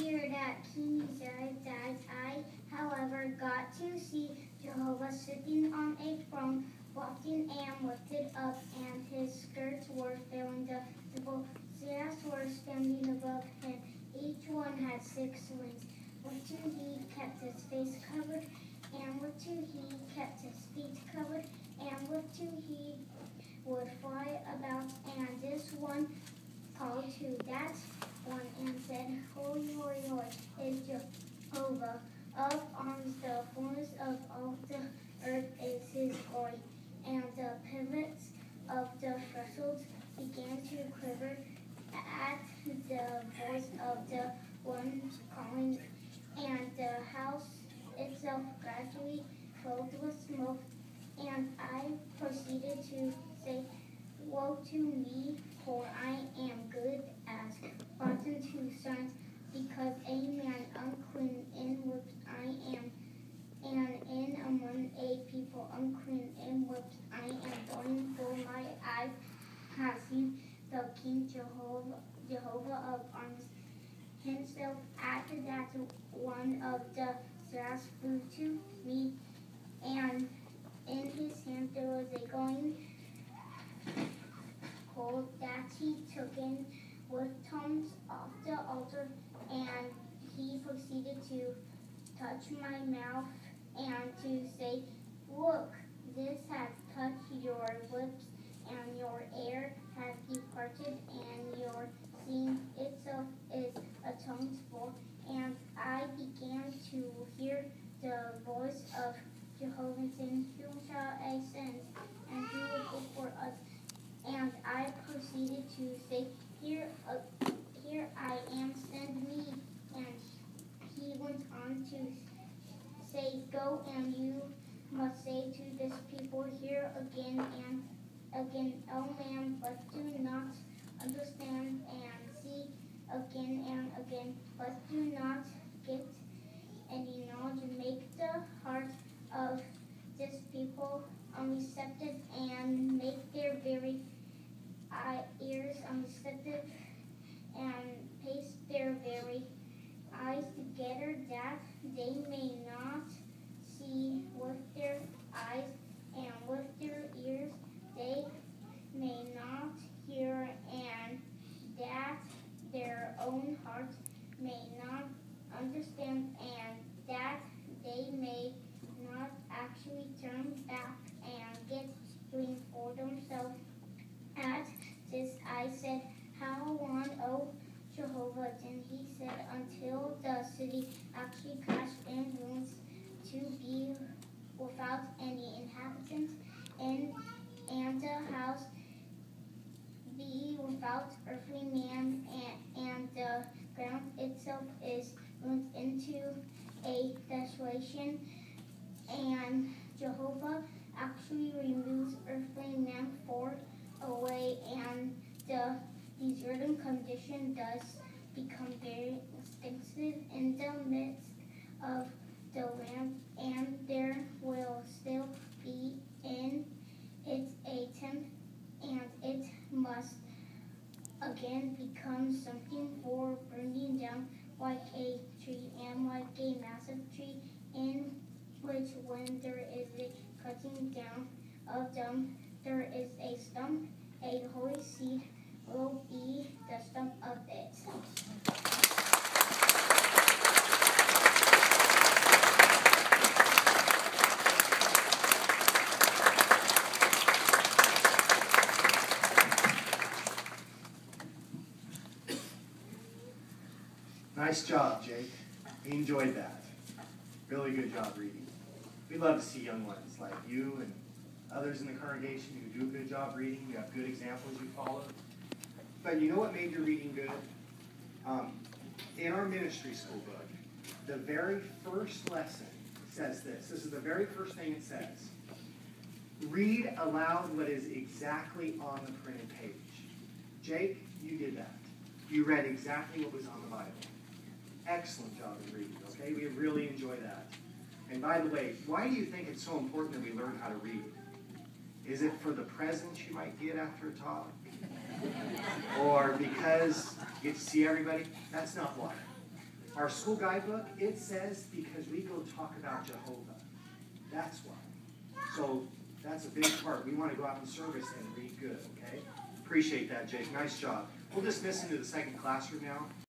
year that King Uzziah died, I, however, got to see Jehovah sitting on a throne, lofty and lifted up, and his skirts were filling the temple. Seraphs were standing above him. Each one had 6 wings. With 2 he kept his face covered, and with 2 he kept his feet covered, and with 2 he would fly about. And this one called to that one and said, Holy, holy, holy is Jehovah of arms. The fullness of all the earth is his glory. And the pivots of the thresholds began to quiver at the voice of the one calling, and the house itself gradually filled with smoke. And I proceeded to say, Woe to me, for I am good as rotten to sons, because a man unclean in which I am, and in among a people unclean in which I am born, for my eyes have seen the King Jehovah of arms himself. After that, one of the seraphs flew to me, and in his hand there was a glowing coal that he took in with tongs off the altar, and he proceeded to touch my mouth and to say, Look, this has touched your lips, and your air has departed, and your seeing itself is atoned for. And I began to hear the voice of Jehovah saying, Who shall I send, and who will go for us? And I proceeded to say, Here I am, send me. And he went on to say, Go, and you must say to this people, Hear again and again, O man, but do not understand, and see again and again, but do not get any knowledge, and make the heart of this people unreceptive, and make their very ears unreceptive, and paste their very eyes together, that they may not see with their eyes, and with their ears they may not hear, and that their own hearts may not understand, and that they may not actually turn back and get healing for themselves. At this I said, How long, O Jehovah? Then he said, Until the city actually crashed in ruins, to be without any inhabitants, and the house be without earthly man, and the ground itself is ruined into a desolation. And Jehovah actually removes earthly man far away, and the deserted condition does become very extensive in the midst of the land, and there will still be in it a tent, and it must again become something for burning down, like a tree, and like a massive tree, in which when there is a cutting down of them, there is a stump, a holy seed will be the stump of it. Nice job, Jake. We enjoyed that. Really good job reading. We love to see young ones like you and others in the congregation who do a good job reading. You have good examples you follow. But you know what made your reading good? In our ministry school book, the very first lesson says this. This is the very first thing it says. Read aloud what is exactly on the printed page. Jake, you did that. You read exactly what was on the Bible. Excellent job in reading, okay? We really enjoy that. And by the way, why do you think it's so important that we learn how to read? Is it for the presents you might get after a talk? Or because you get to see everybody? That's not why. Our school guidebook, it says because we go talk about Jehovah. That's why. So that's a big part. We want to go out in service and read good, okay? Appreciate that, Jake. Nice job. We'll dismiss into the second classroom now.